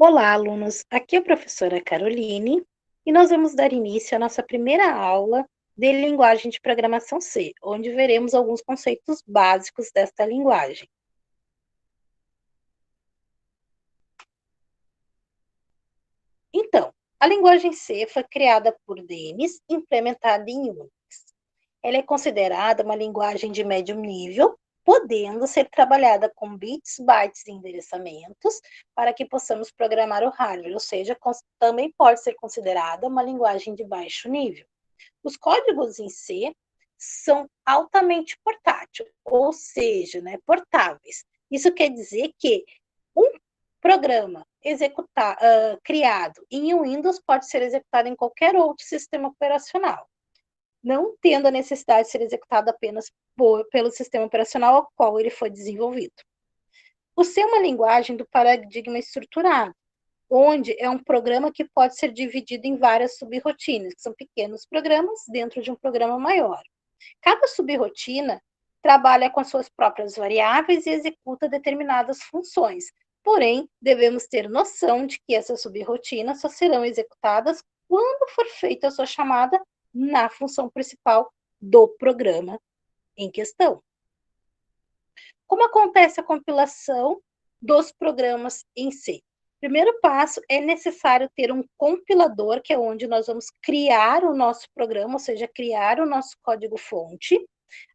Olá, alunos! Aqui é a professora Caroline e nós vamos dar início à nossa primeira aula de linguagem de programação C, onde veremos alguns conceitos básicos desta linguagem. Então, a linguagem C foi criada por Denis e implementada em Unix. Ela é considerada uma linguagem de médio nível, podendo ser trabalhada com bits, bytes e endereçamentos para que possamos programar o hardware, ou seja, também pode ser considerada uma linguagem de baixo nível. Os códigos em C são altamente portáteis, ou seja, portáveis. Isso quer dizer que um programa criado em Windows pode ser executado em qualquer outro sistema operacional, não tendo a necessidade de ser executado apenas pelo sistema operacional ao qual ele foi desenvolvido. O C é uma linguagem do paradigma estruturado, onde é um programa que pode ser dividido em várias subrotinas, que são pequenos programas dentro de um programa maior. Cada subrotina trabalha com as suas próprias variáveis e executa determinadas funções. Porém, devemos ter noção de que essas subrotinas só serão executadas quando for feita a sua chamada na função principal do programa em questão. Como acontece a compilação dos programas em C? Primeiro passo, é necessário ter um compilador, que é onde nós vamos criar o nosso programa, ou seja, criar o nosso código-fonte.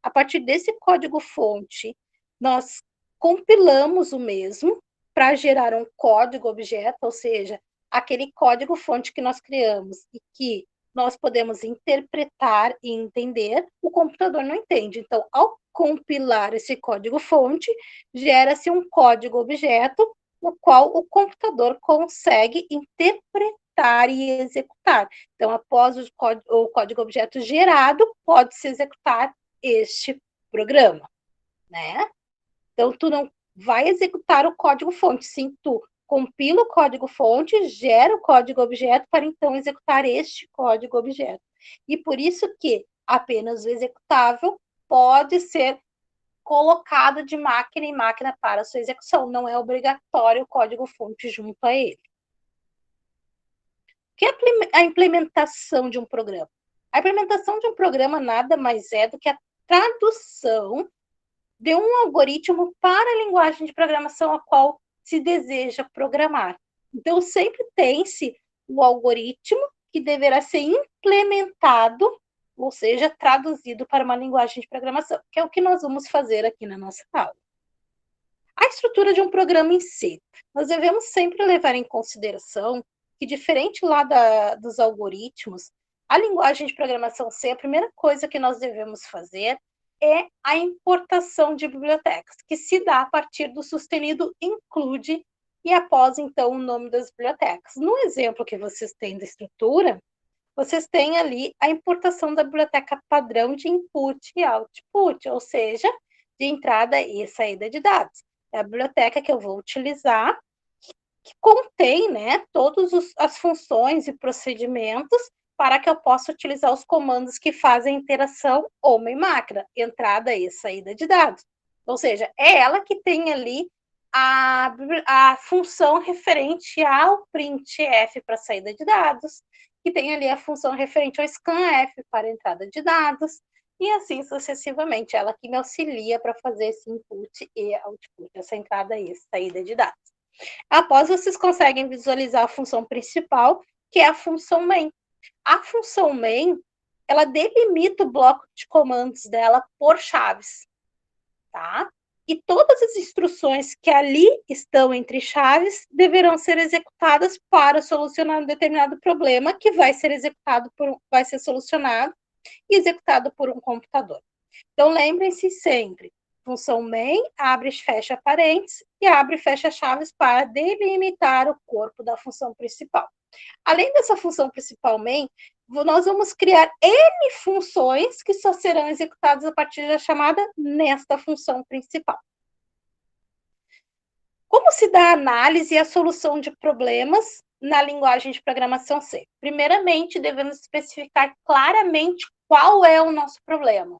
A partir desse código-fonte, nós compilamos o mesmo para gerar um código-objeto, ou seja, aquele código-fonte que nós criamos e que nós podemos interpretar e entender, o computador não entende. Então, ao compilar esse código-fonte, gera-se um código-objeto, no qual o computador consegue interpretar e executar. Então, após o código-objeto gerado, pode-se executar este programa, né? Então, tu não vai executar o código-fonte, sim, tu compila o código-fonte, gera o código-objeto para então executar este código-objeto. E por isso que apenas o executável pode ser colocado de máquina em máquina para sua execução. Não é obrigatório o código-fonte junto a ele. O que é a implementação de um programa? A implementação de um programa nada mais é do que a tradução de um algoritmo para a linguagem de programação a qual se deseja programar. Então, sempre tem-se o algoritmo que deverá ser implementado, ou seja, traduzido para uma linguagem de programação, que é o que nós vamos fazer aqui na nossa aula. A estrutura de um programa em si. Nós devemos sempre levar em consideração que, diferente lá dos algoritmos, a linguagem de programação C, a primeira coisa que nós devemos fazer é a importação de bibliotecas, que se dá a partir do sustenido include e após, então, o nome das bibliotecas. No exemplo que vocês têm da estrutura, vocês têm ali a importação da biblioteca padrão de input e output, ou seja, de entrada e saída de dados. É a biblioteca que eu vou utilizar, que contém, todas as funções e procedimentos para que eu possa utilizar os comandos que fazem a interação homem-máquina, entrada e saída de dados. Ou seja, é ela que tem ali a função referente ao printf para saída de dados, que tem ali a função referente ao scanf para entrada de dados, e assim sucessivamente, ela que me auxilia para fazer esse input e output, essa entrada e saída de dados. Após, vocês conseguem visualizar a função principal, que é a função main. A função main, ela delimita o bloco de comandos dela por chaves, tá? E todas as instruções que ali estão entre chaves deverão ser executadas para solucionar um determinado problema que vai ser solucionado e executado por um computador. Então, lembrem-se sempre, função main abre e fecha parênteses e abre e fecha chaves para delimitar o corpo da função principal. Além dessa função principal main, nós vamos criar N funções que só serão executadas a partir da chamada nesta função principal. Como se dá a análise e a solução de problemas na linguagem de programação C? Primeiramente, devemos especificar claramente qual é o nosso problema.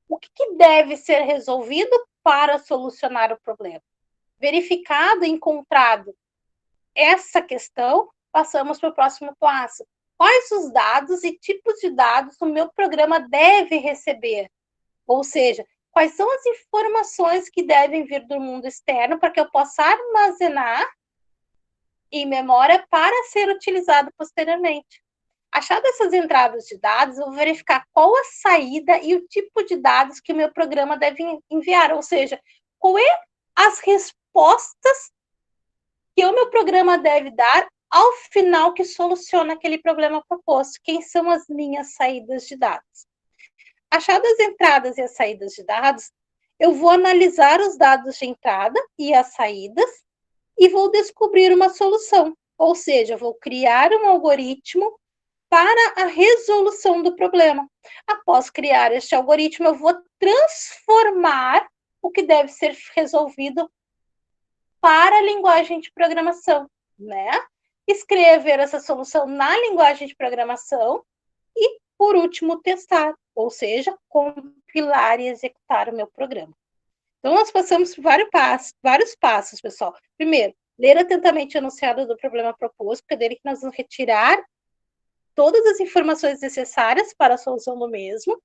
O que deve ser resolvido para solucionar o problema? Verificado e encontrado essa questão, passamos para o próximo passo. Quais os dados e tipos de dados o meu programa deve receber? Ou seja, quais são as informações que devem vir do mundo externo para que eu possa armazenar em memória para ser utilizado posteriormente. Achadas essas entradas de dados, eu vou verificar qual a saída e o tipo de dados que o meu programa deve enviar, ou seja, qual é as respostas que o meu programa deve dar ao final que soluciona aquele problema proposto. Quem são as minhas saídas de dados? Achadas as entradas e as saídas de dados, eu vou analisar os dados de entrada e as saídas e vou descobrir uma solução. Ou seja, vou criar um algoritmo para a resolução do problema. Após criar este algoritmo, eu vou transformar o que deve ser resolvido para a linguagem de programação, né? Escrever essa solução na linguagem de programação e, por último, testar, ou seja, compilar e executar o meu programa. Então, nós passamos por vários passos, pessoal. Primeiro, ler atentamente o enunciado do problema proposto, porque é dele que nós vamos retirar todas as informações necessárias para a solução do mesmo,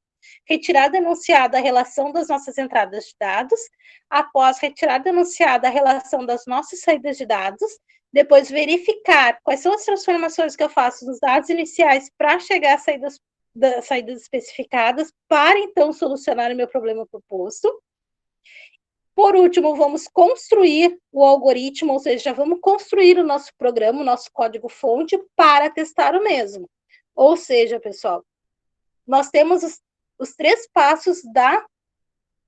retirada enunciada a relação das nossas entradas de dados, após retirada enunciada a relação das nossas saídas de dados, depois verificar quais são as transformações que eu faço nos dados iniciais para chegar às saídas especificadas, para então solucionar o meu problema proposto. Por último, vamos construir o algoritmo, ou seja, vamos construir o nosso programa, o nosso código-fonte para testar o mesmo. Ou seja, pessoal, nós temos os 3 passos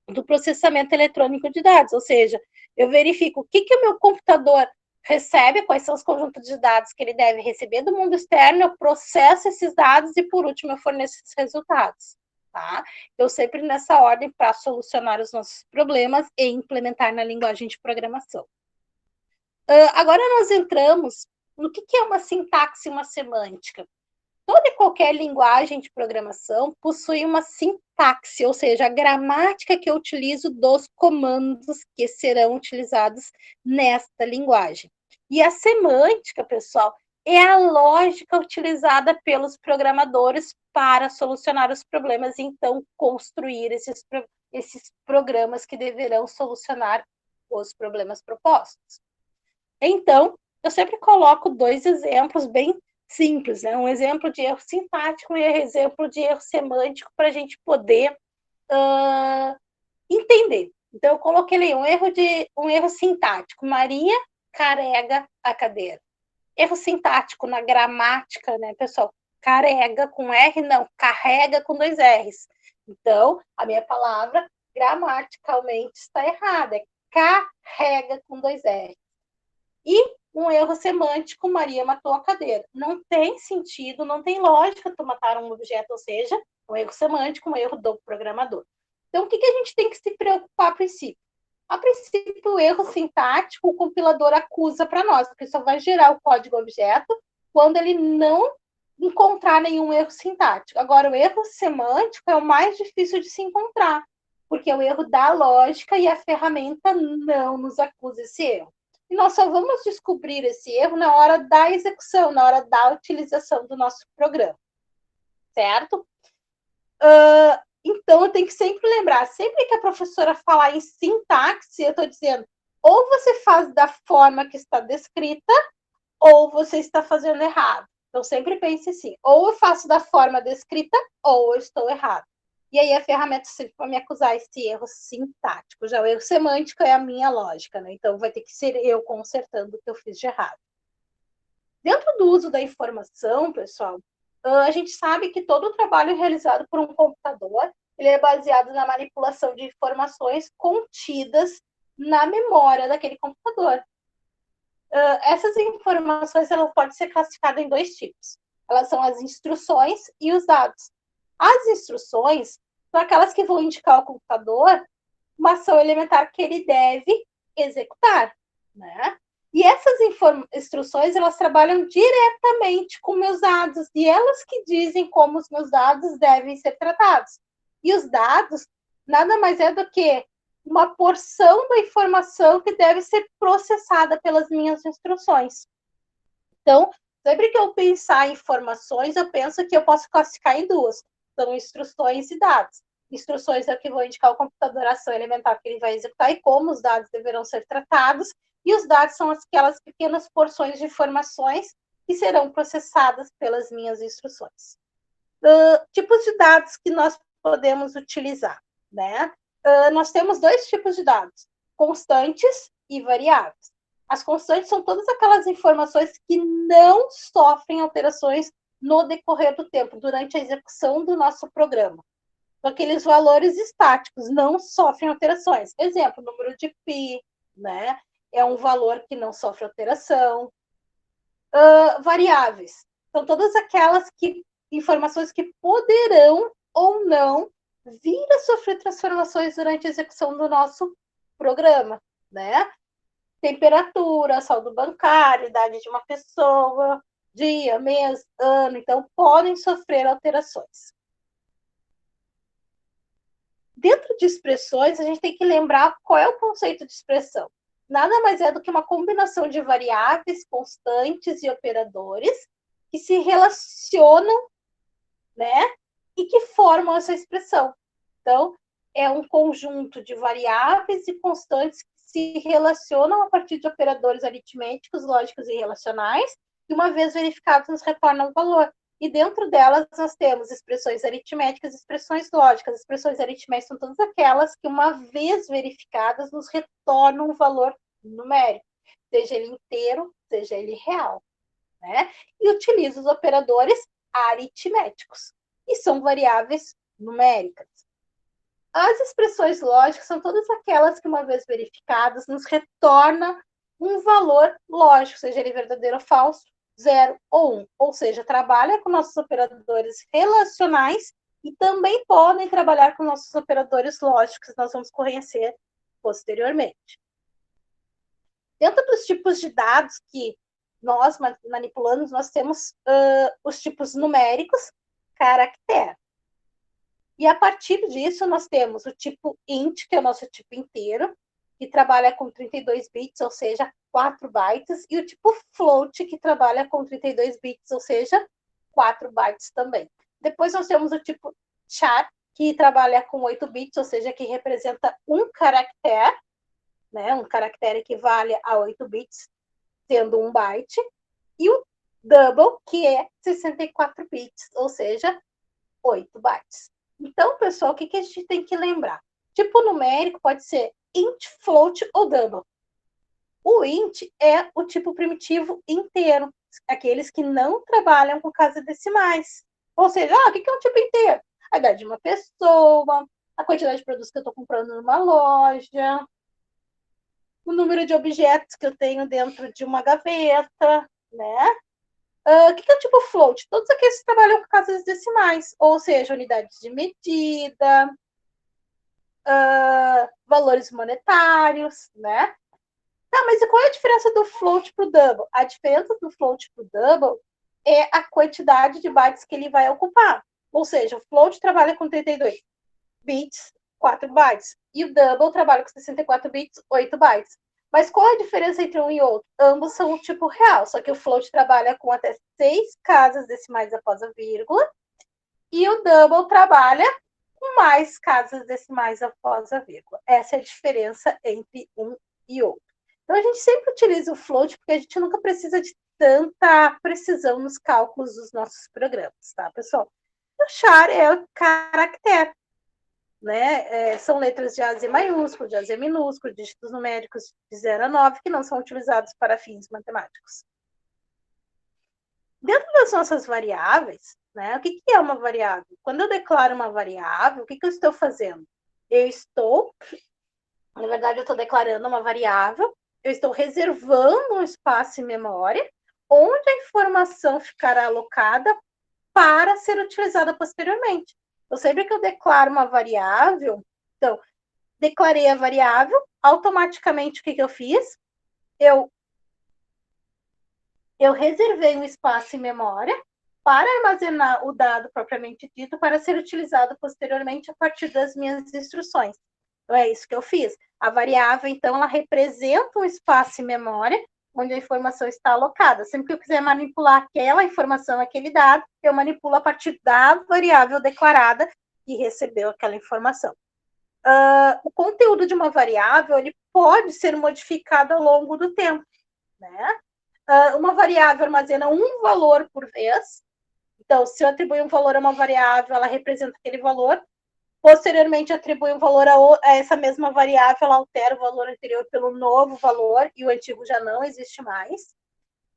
do processamento eletrônico de dados, ou seja, eu verifico o que o meu computador recebe, quais são os conjuntos de dados que ele deve receber do mundo externo, eu processo esses dados e, por último, eu forneço esses resultados. Tá? Eu sempre nessa ordem para solucionar os nossos problemas e implementar na linguagem de programação. Agora nós entramos no que é uma sintaxe e uma semântica. Toda e qualquer linguagem de programação possui uma sintaxe, ou seja, a gramática que eu utilizo dos comandos que serão utilizados nesta linguagem. E a semântica, pessoal, é a lógica utilizada pelos programadores para solucionar os problemas e, então, construir esses programas que deverão solucionar os problemas propostos. Então, eu sempre coloco 2 exemplos bem simples, né? Um exemplo de erro sintático e um exemplo de erro semântico para a gente poder entender. Então, eu coloquei ali um erro sintático. Maria carrega a cadeira. Erro sintático na gramática, né, pessoal? Carrega com R, não, carrega com 2 R's. Então, a minha palavra gramaticalmente está errada. É carrega com 2 R's. E um erro semântico, Maria matou a cadeira. Não tem sentido, não tem lógica tu matar um objeto, ou seja, um erro semântico, um erro do programador. Então, o que a gente tem que se preocupar a princípio? A princípio, o erro sintático, o compilador acusa para nós, porque só vai gerar o código objeto quando ele não encontrar nenhum erro sintático. Agora, o erro semântico é o mais difícil de se encontrar, porque é o erro da lógica e a ferramenta não nos acusa esse erro. E nós só vamos descobrir esse erro na hora da execução, na hora da utilização do nosso programa. Certo? Então, eu tenho que sempre lembrar, sempre que a professora falar em sintaxe, eu estou dizendo, ou você faz da forma que está descrita, ou você está fazendo errado. Então, sempre pense assim, ou eu faço da forma descrita, ou eu estou errado. E aí a ferramenta serve para me acusar esse erro sintático. Já o erro semântico é a minha lógica, né? Então, vai ter que ser eu consertando o que eu fiz de errado. Dentro do uso da informação, pessoal, a gente sabe que todo o trabalho realizado por um computador, ele é baseado na manipulação de informações contidas na memória daquele computador. Essas informações elas podem ser classificadas em 2 tipos. Elas são as instruções e os dados. As instruções são aquelas que vão indicar ao computador uma ação elementar que ele deve executar, né? E essas instruções, elas trabalham diretamente com meus dados, e elas que dizem como os meus dados devem ser tratados. E os dados nada mais é do que uma porção da informação que deve ser processada pelas minhas instruções. Então, sempre que eu pensar em informações, eu penso que eu posso classificar em duas. São instruções e dados. Instruções é o que vou indicar ao computador a ação elementar que ele vai executar e como os dados deverão ser tratados. E os dados são aquelas pequenas porções de informações que serão processadas pelas minhas instruções. Tipos de dados que nós podemos utilizar, né? Nós temos dois tipos de dados, constantes e variáveis. As constantes são todas aquelas informações que não sofrem alterações no decorrer do tempo, durante a execução do nosso programa. Então, aqueles valores estáticos não sofrem alterações. Exemplo, número de π, né? É um valor que não sofre alteração. Variáveis são todas aquelas informações que poderão ou não vir a sofrer transformações durante a execução do nosso programa, né? Temperatura, saldo bancário, idade de uma pessoa, dia, mês, ano, então podem sofrer alterações. Dentro de expressões, a gente tem que lembrar qual é o conceito de expressão. Nada mais é do que uma combinação de variáveis, constantes e operadores que se relacionam, né, e que formam essa expressão. Então, é um conjunto de variáveis e constantes que se relacionam a partir de operadores aritméticos, lógicos e relacionais, e uma vez verificados, nos retornam o valor. E dentro delas, nós temos expressões aritméticas e expressões lógicas. As expressões aritméticas são todas aquelas que, uma vez verificadas, nos retornam um valor numérico, seja ele inteiro, seja ele real, né? E utiliza os operadores aritméticos, e são variáveis numéricas. As expressões lógicas são todas aquelas que, uma vez verificadas, nos retorna um valor lógico, seja ele verdadeiro ou falso, 0 ou 1. Ou seja, trabalha com nossos operadores relacionais e também podem trabalhar com nossos operadores lógicos, que nós vamos conhecer posteriormente. Dentro dos tipos de dados que nós manipulamos, nós temos os tipos numéricos, caractere. E a partir disso, nós temos o tipo int, que é o nosso tipo inteiro, que trabalha com 32 bits, ou seja, 4 bytes, e o tipo float, que trabalha com 32 bits, ou seja, 4 bytes também. Depois nós temos o tipo char, que trabalha com 8 bits, ou seja, que representa um caractere, né? Um caractere equivale a 8 bits, sendo um byte, e o double, que é 64 bits, ou seja, 8 bytes. Então, pessoal, o que a gente tem que lembrar? Tipo numérico pode ser int, float ou double. O int é o tipo primitivo inteiro, aqueles que não trabalham com casas decimais. Ou seja, o que é um tipo inteiro? A idade de uma pessoa, a quantidade de produtos que eu estou comprando numa loja, o número de objetos que eu tenho dentro de uma gaveta, né? O que é o tipo float? Todos aqueles que trabalham com casas decimais, ou seja, unidades de medida, valores monetários, né? Tá, mas e qual é a diferença do float para o double? A diferença do float para o double é a quantidade de bytes que ele vai ocupar. Ou seja, o float trabalha com 32 bits, 4 bytes, e o double trabalha com 64 bits, 8 bytes. Mas qual é a diferença entre um e outro? Ambos são o tipo real, só que o float trabalha com até 6 casas decimais após a vírgula, e o double trabalha com mais casas decimais após a vírgula. Essa é a diferença entre um e outro. Então, a gente sempre utiliza o float, porque a gente nunca precisa de tanta precisão nos cálculos dos nossos programas, tá, pessoal? O char é o caractere, né? São letras de A a Z maiúsculo, de A a Z minúsculo, dígitos numéricos de 0 a 9, que não são utilizados para fins matemáticos. Dentro das nossas variáveis, né, o que é uma variável? Quando eu declaro uma variável, o que eu estou fazendo? Na verdade, eu estou declarando uma variável, eu estou reservando um espaço em memória, onde a informação ficará alocada para ser utilizada posteriormente. Então, sempre que eu declaro uma variável, então, declarei a variável, automaticamente o que eu fiz? Eu reservei um espaço em memória para armazenar o dado propriamente dito para ser utilizado posteriormente a partir das minhas instruções. Então, é isso que eu fiz. A variável, então, ela representa um espaço em memória onde a informação está alocada. Sempre que eu quiser manipular aquela informação, aquele dado, eu manipulo a partir da variável declarada que recebeu aquela informação. O conteúdo de uma variável ele pode ser modificado ao longo do tempo, né? Uma variável armazena um valor por vez. Então, se eu atribuir um valor a uma variável, ela representa aquele valor. Posteriormente, atribui um valor a essa mesma variável, ela altera o valor anterior pelo novo valor, e o antigo já não existe mais.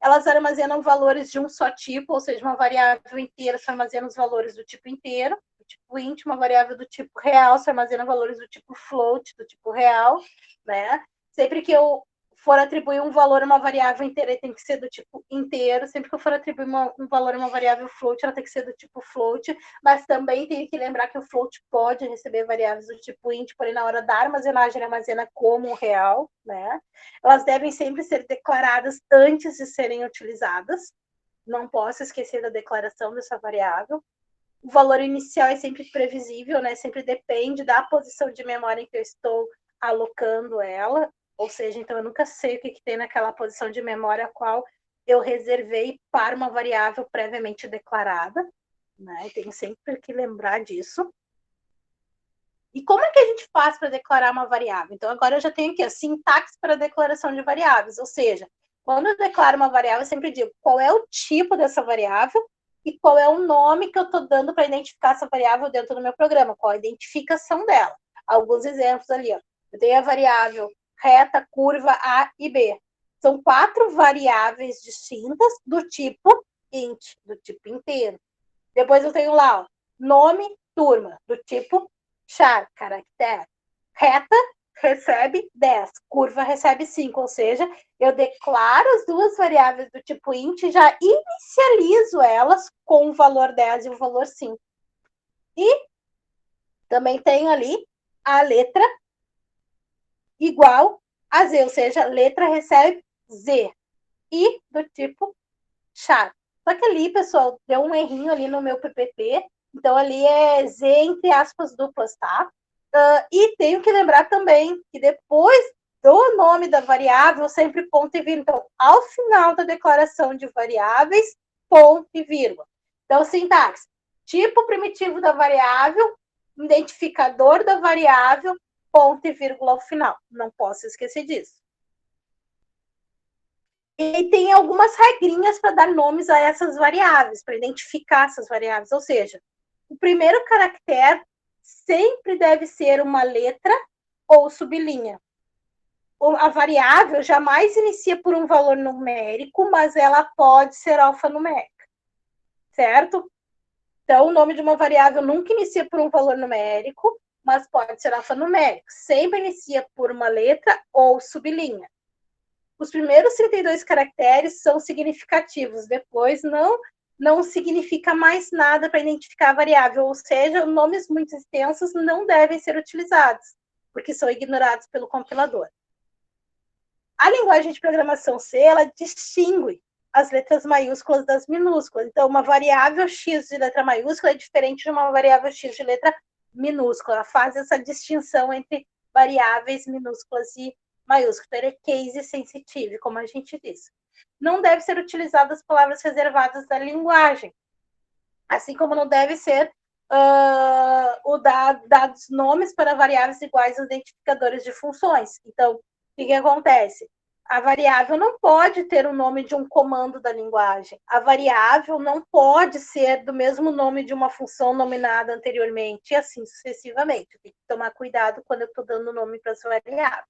Elas armazenam valores de um só tipo, ou seja, uma variável inteira se armazena os valores do tipo inteiro, do tipo int, uma variável do tipo real se armazena valores do tipo float, do tipo real, né? Sempre que eu for atribuir um valor a uma variável inteira, ele tem que ser do tipo inteiro. Sempre que eu for atribuir um valor a uma variável float, ela tem que ser do tipo float, mas também tenho que lembrar que o float pode receber variáveis do tipo int, porém na hora da armazenagem ele armazena como real, né? Elas devem sempre ser declaradas antes de serem utilizadas. Não posso esquecer da declaração dessa variável. O valor inicial é sempre previsível, né? Sempre depende da posição de memória em que eu estou alocando ela. Ou seja, então eu nunca sei o que tem naquela posição de memória a qual eu reservei para uma variável previamente declarada, né? Tenho sempre que lembrar disso. E como é que a gente faz para declarar uma variável? Então, agora eu já tenho aqui a sintaxe para declaração de variáveis, ou seja, quando eu declaro uma variável, eu sempre digo qual é o tipo dessa variável e qual é o nome que eu estou dando para identificar essa variável dentro do meu programa, qual a identificação dela. Alguns exemplos ali, ó. Eu tenho a variável reta, curva, A e B. São 4 variáveis distintas do tipo int, do tipo inteiro. Depois eu tenho lá, ó, nome, turma, do tipo char, caractere. Reta recebe 10, curva recebe 5, ou seja, eu declaro as duas variáveis do tipo int e já inicializo elas com o valor 10 e o valor 5. E também tenho ali a letra igual a z, ou seja, letra recebe z. E do tipo char. Só que ali, pessoal, deu um errinho ali no meu PPT, então ali é Z entre aspas duplas, tá? E tenho que lembrar também que depois do nome da variável, sempre ponto e vírgula. Então, ao final da declaração de variáveis, ponto e vírgula. Então, sintaxe, tipo primitivo da variável, identificador da variável, ponto e vírgula ao final. Não posso esquecer disso. E tem algumas regrinhas para dar nomes a essas variáveis, para identificar essas variáveis. Ou seja, o primeiro caractere sempre deve ser uma letra ou sublinha. A variável jamais inicia por um valor numérico, mas ela pode ser alfanumérica, certo? Então, o nome de uma variável nunca inicia por um valor numérico, mas pode ser alfanumérico. Sempre inicia por uma letra ou sublinha. Os primeiros 32 caracteres são significativos, depois não significa mais nada para identificar a variável, ou seja, nomes muito extensos não devem ser utilizados, porque são ignorados pelo compilador. A linguagem de programação C, ela distingue as letras maiúsculas das minúsculas. Então, uma variável x de letra maiúscula é diferente de uma variável x de letra minúscula. Ela faz essa distinção entre variáveis minúsculas e maiúsculas. Então, ele é case sensitive, como a gente diz. Não deve ser utilizadas palavras reservadas da linguagem, assim como não deve ser dados nomes para variáveis iguais aos identificadores de funções. Então, o que acontece? A variável não pode ter o nome de um comando da linguagem. A variável não pode ser do mesmo nome de uma função nominada anteriormente, e assim sucessivamente. Tem que tomar cuidado quando eu estou dando nome para as variáveis.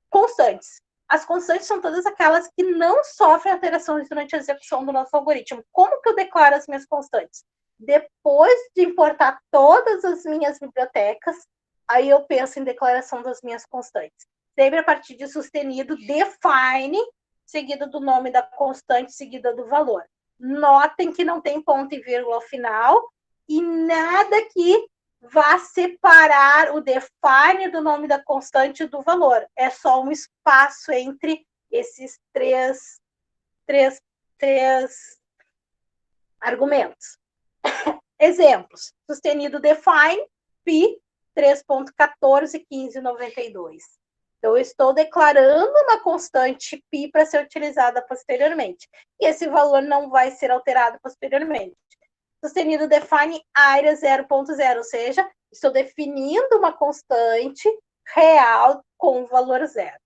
Constantes. As constantes são todas aquelas que não sofrem alterações durante a execução do nosso algoritmo. Como que eu declaro as minhas constantes? Depois de importar todas as minhas bibliotecas, aí eu penso em declaração das minhas constantes. Sempre a partir de sustenido, define, seguido do nome da constante, seguida do valor. Notem que não tem ponto e vírgula ao final, e nada que vá separar o define do nome da constante do valor. É só um espaço entre esses três argumentos. Exemplos. Sustenido define, pi, 3,141592. Então, eu estou declarando uma constante π para ser utilizada posteriormente. E esse valor não vai ser alterado posteriormente. Sustenido define área 0,0, ou seja, estou definindo uma constante real com valor zero.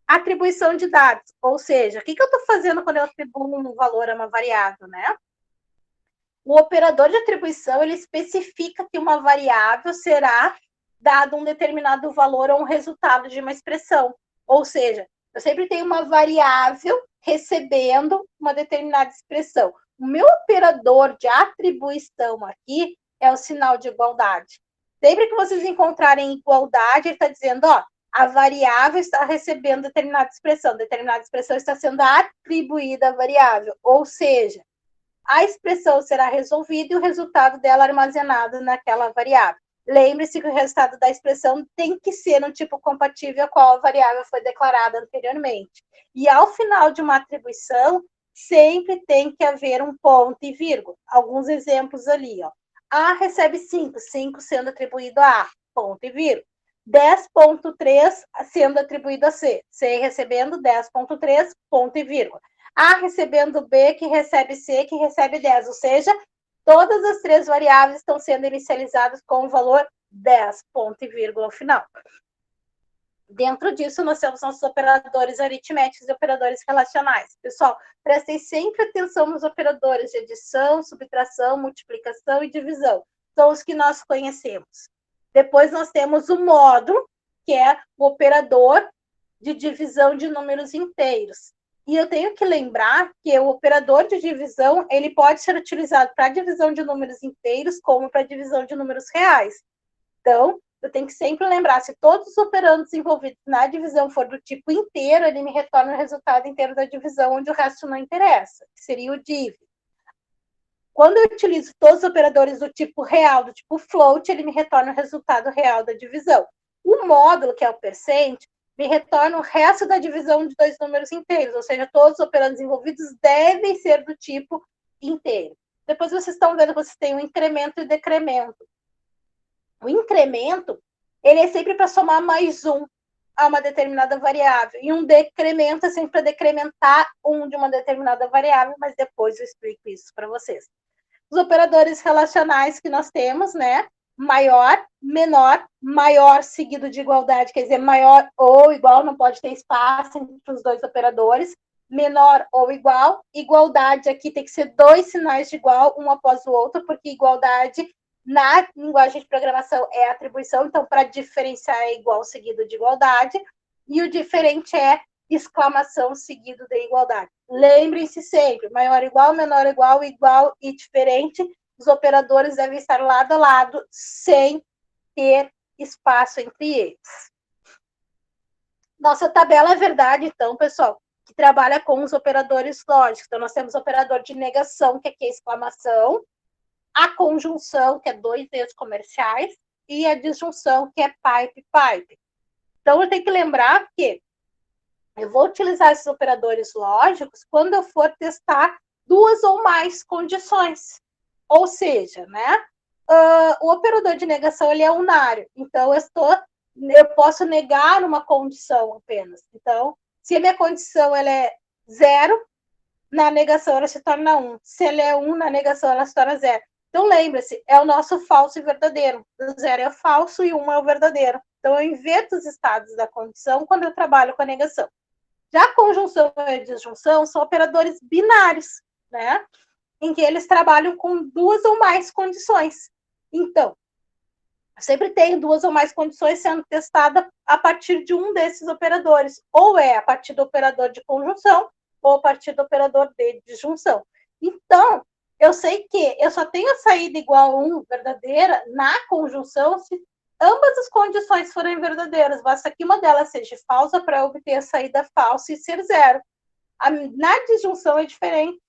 Atribuição de dados, ou seja, o que eu estou fazendo quando eu atribuo um valor a uma variável, né? O operador de atribuição, ele especifica que uma variável será dado um determinado valor ou um resultado de uma expressão. Ou seja, eu sempre tenho uma variável recebendo uma determinada expressão. O meu operador de atribuição aqui é o sinal de igualdade. Sempre que vocês encontrarem igualdade, ele está dizendo, ó, a variável está recebendo determinada expressão está sendo atribuída à variável. Ou seja, a expressão será resolvida e o resultado dela armazenado naquela variável. Lembre-se que o resultado da expressão tem que ser no tipo compatível a qual a variável foi declarada anteriormente. E ao final de uma atribuição, sempre tem que haver um ponto e vírgula. Alguns exemplos ali, ó. A recebe 5, 5 sendo atribuído a A, ponto e vírgula. 10,3 sendo atribuído a C, C recebendo 10,3, ponto e vírgula. A recebendo B, que recebe C, que recebe 10, ou seja, todas as três variáveis estão sendo inicializadas com o valor 10, ponto e vírgula ao final. Dentro disso, nós temos nossos operadores aritméticos e operadores relacionais. Pessoal, prestem sempre atenção nos operadores de adição, subtração, multiplicação e divisão. São os que nós conhecemos. Depois nós temos o módulo, que é o operador de divisão de números inteiros. E eu tenho que lembrar que o operador de divisão, ele pode ser utilizado para divisão de números inteiros, como para divisão de números reais. Então, eu tenho que sempre lembrar, se todos os operandos envolvidos na divisão for do tipo inteiro, ele me retorna o resultado inteiro da divisão, onde o resto não interessa, que seria o div. Quando eu utilizo todos os operadores do tipo real, do tipo float, ele me retorna o resultado real da divisão. O módulo, que é o percent, me retorna o resto da divisão de dois números inteiros, ou seja, todos os operandos envolvidos devem ser do tipo inteiro. Depois vocês estão vendo que vocês têm o incremento e o decremento. O incremento, ele é sempre para somar mais um a uma determinada variável, e um decremento é sempre para decrementar um de uma determinada variável, mas depois eu explico isso para vocês. Os operadores relacionais que nós temos, né? Maior, menor, maior seguido de igualdade, quer dizer, maior ou igual, não pode ter espaço entre os dois operadores, menor ou igual, igualdade aqui tem que ser dois sinais de igual, um após o outro, porque igualdade na linguagem de programação é atribuição, então para diferenciar é igual seguido de igualdade, e o diferente é exclamação seguido de igualdade. Lembrem-se sempre, maior igual, menor igual, igual e diferente, os operadores devem estar lado a lado, sem ter espaço entre eles. Nossa tabela é verdade, então, pessoal, que trabalha com os operadores lógicos. Então, nós temos o operador de negação, que aqui é exclamação, a conjunção, que é dois eixos comerciais, e a disjunção, que é pipe. Então, eu tenho que lembrar que eu vou utilizar esses operadores lógicos quando eu for testar duas ou mais condições. Ou seja, né, o operador de negação ele é unário. Então, eu posso negar uma condição apenas. Então, se a minha condição ela é 0, na negação ela se torna 1. Se ela é 1, na negação ela se torna 0. Então, lembre-se, é o nosso falso e verdadeiro. O 0 é o falso e o 1 é o verdadeiro. Então, eu inverto os estados da condição quando eu trabalho com a negação. Já a conjunção e a disjunção são operadores binários, né? Em que eles trabalham com duas ou mais condições. Então, sempre tem duas ou mais condições sendo testada a partir de um desses operadores. Ou é a partir do operador de conjunção, ou a partir do operador de disjunção. Então, eu sei que eu só tenho a saída igual a 1 verdadeira na conjunção se ambas as condições forem verdadeiras. Basta que uma delas seja falsa para obter a saída falsa e ser 0. Na disjunção é diferente.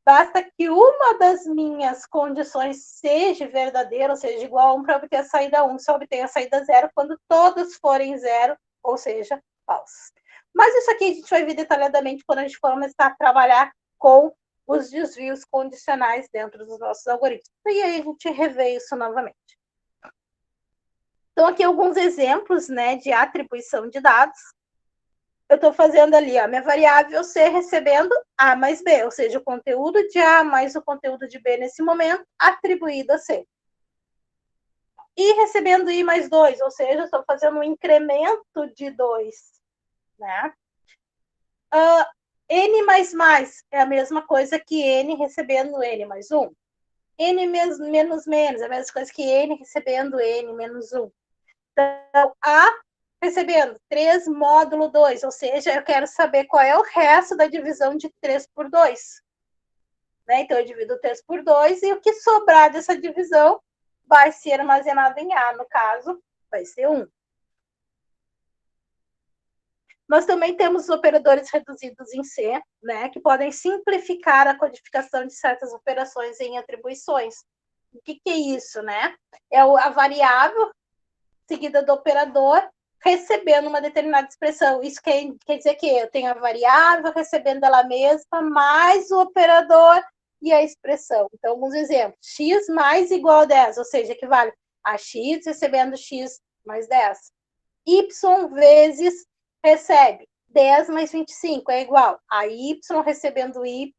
Basta que uma das minhas condições seja verdadeira, ou seja, igual a 1 para obter a saída 1. Se eu obter a saída 0 quando todas forem 0, ou seja, falsas. Mas isso aqui a gente vai ver detalhadamente quando a gente começar a trabalhar com os desvios condicionais dentro dos nossos algoritmos. E aí a gente revê isso novamente. Então, aqui alguns exemplos, né, de atribuição de dados. Eu estou fazendo ali, a minha variável C recebendo A mais B, ou seja, o conteúdo de A mais o conteúdo de B nesse momento, atribuído a C. E recebendo I mais 2, ou seja, estou fazendo um incremento de 2, né? N mais mais é a mesma coisa que N recebendo N mais 1. N menos menos é a mesma coisa que N recebendo N menos 1. Então, A recebendo 3 módulo 2, ou seja, eu quero saber qual é o resto da divisão de 3 por 2. Né? Então, eu divido 3 por 2 e o que sobrar dessa divisão vai ser armazenado em A, no caso, vai ser 1. Nós também temos operadores reduzidos em C, né, que podem simplificar a codificação de certas operações em atribuições. O que é isso, né? É a variável seguida do operador recebendo uma determinada expressão. Isso quer dizer que eu tenho a variável recebendo ela mesma, mais o operador e a expressão. Então, alguns exemplos. X mais igual a 10, ou seja, equivale a x recebendo x mais 10. Y vezes recebe 10 mais 25 é igual a y recebendo y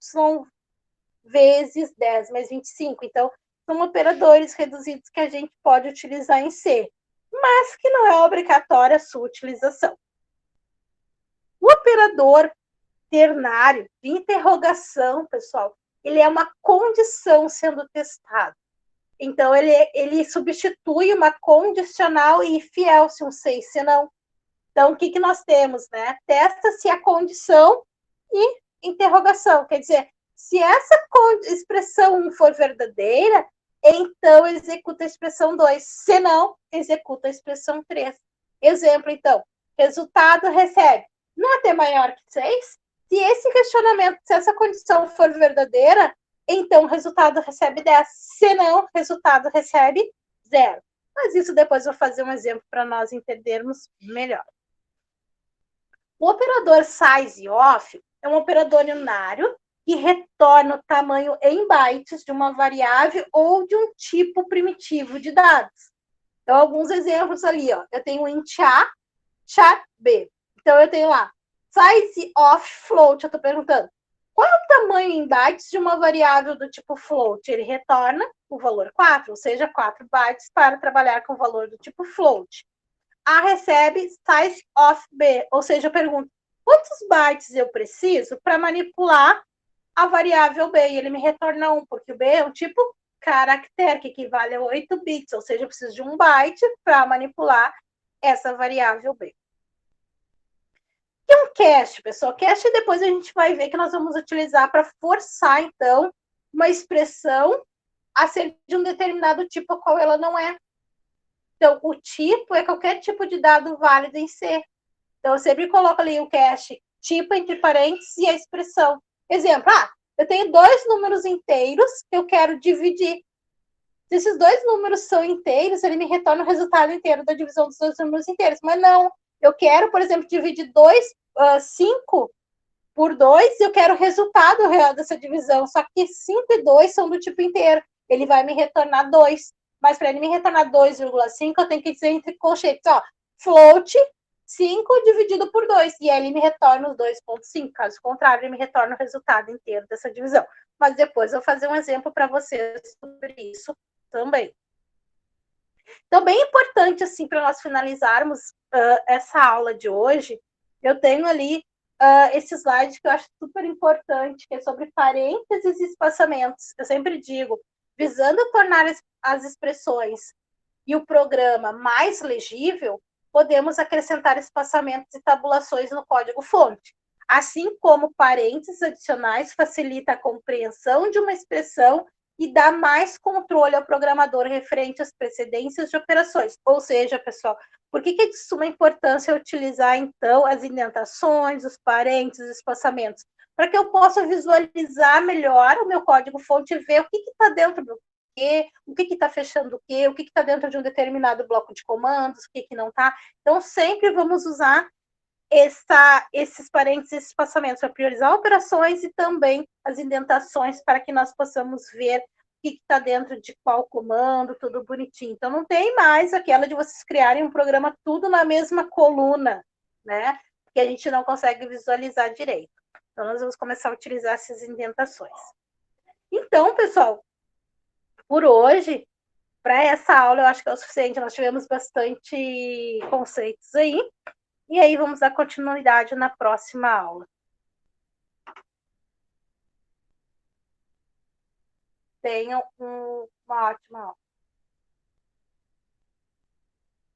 vezes 10 mais 25. Então, são operadores reduzidos que a gente pode utilizar em C, mas que não é obrigatória a sua utilização. O operador ternário de interrogação, pessoal, ele é uma condição sendo testado. Então, ele substitui uma condicional e fiel, se um sei, se não. Então, o que nós temos, né? Testa-se a condição e interrogação. Quer dizer, se essa expressão 1 for verdadeira, então executa a expressão 2. Se não, executa a expressão 3. Exemplo, então, resultado recebe nota é maior que 6. Se esse questionamento, se essa condição for verdadeira, então o resultado recebe 10. Se não, o resultado recebe 0. Mas isso depois eu vou fazer um exemplo para nós entendermos melhor. O operador sizeOf é um operador unário que retorna o tamanho em bytes de uma variável ou de um tipo primitivo de dados. Então, alguns exemplos ali, ó. Eu tenho int A, char B. Então, eu tenho lá, sizeOf float. Eu estou perguntando, qual é o tamanho em bytes de uma variável do tipo float? Ele retorna o valor 4, ou seja, 4 bytes para trabalhar com o valor do tipo float. A recebe size of B, ou seja, eu pergunto, quantos bytes eu preciso para manipular a variável B? E ele me retorna 1, porque o B é um tipo caractere, que equivale a 8 bits, ou seja, eu preciso de 1 byte para manipular essa variável B. E um cache, pessoal? Cache depois a gente vai ver que nós vamos utilizar para forçar, então, uma expressão a ser de um determinado tipo, a qual ela não é. Então, o tipo é qualquer tipo de dado válido em C. Então, eu sempre coloco ali o cache, tipo entre parênteses e a expressão. Exemplo, eu tenho 2 números inteiros que eu quero dividir. Se esses 2 números são inteiros, ele me retorna o resultado inteiro da divisão dos 2 números inteiros. Mas não, eu quero, por exemplo, dividir 5 por 2 e eu quero o resultado real dessa divisão. Só que 5 e 2 são do tipo inteiro. Ele vai me retornar 2. Mas para ele me retornar 2,5, eu tenho que dizer entre colchetes, ó, float 5 dividido por 2. E aí ele me retorna os 2,5. Caso contrário, ele me retorna o resultado inteiro dessa divisão. Mas depois eu vou fazer um exemplo para vocês sobre isso também. Então, bem importante, assim, para nós finalizarmos essa aula de hoje, eu tenho ali esse slide que eu acho super importante, que é sobre parênteses e espaçamentos. Eu sempre digo, visando tornar as expressões e o programa mais legível, podemos acrescentar espaçamentos e tabulações no código-fonte. Assim como parênteses adicionais facilita a compreensão de uma expressão e dá mais controle ao programador referente às precedências de operações. Ou seja, pessoal, por que é de suma importância utilizar, então, as indentações, os parênteses, os espaçamentos? Para que eu possa visualizar melhor o meu código-fonte e ver o que está dentro do quê, o que está fechando o quê, o que está dentro de um determinado bloco de comandos, o que não está. Então, sempre vamos usar esses parênteses, esses espaçamentos para priorizar operações e também as indentações para que nós possamos ver que está dentro de qual comando, tudo bonitinho. Então, não tem mais aquela de vocês criarem um programa tudo na mesma coluna, né? Que a gente não consegue visualizar direito. Então, nós vamos começar a utilizar essas indentações. Então, pessoal, por hoje, para essa aula, eu acho que é o suficiente. Nós tivemos bastante conceitos aí. E aí, vamos dar continuidade na próxima aula. Tenham uma ótima aula.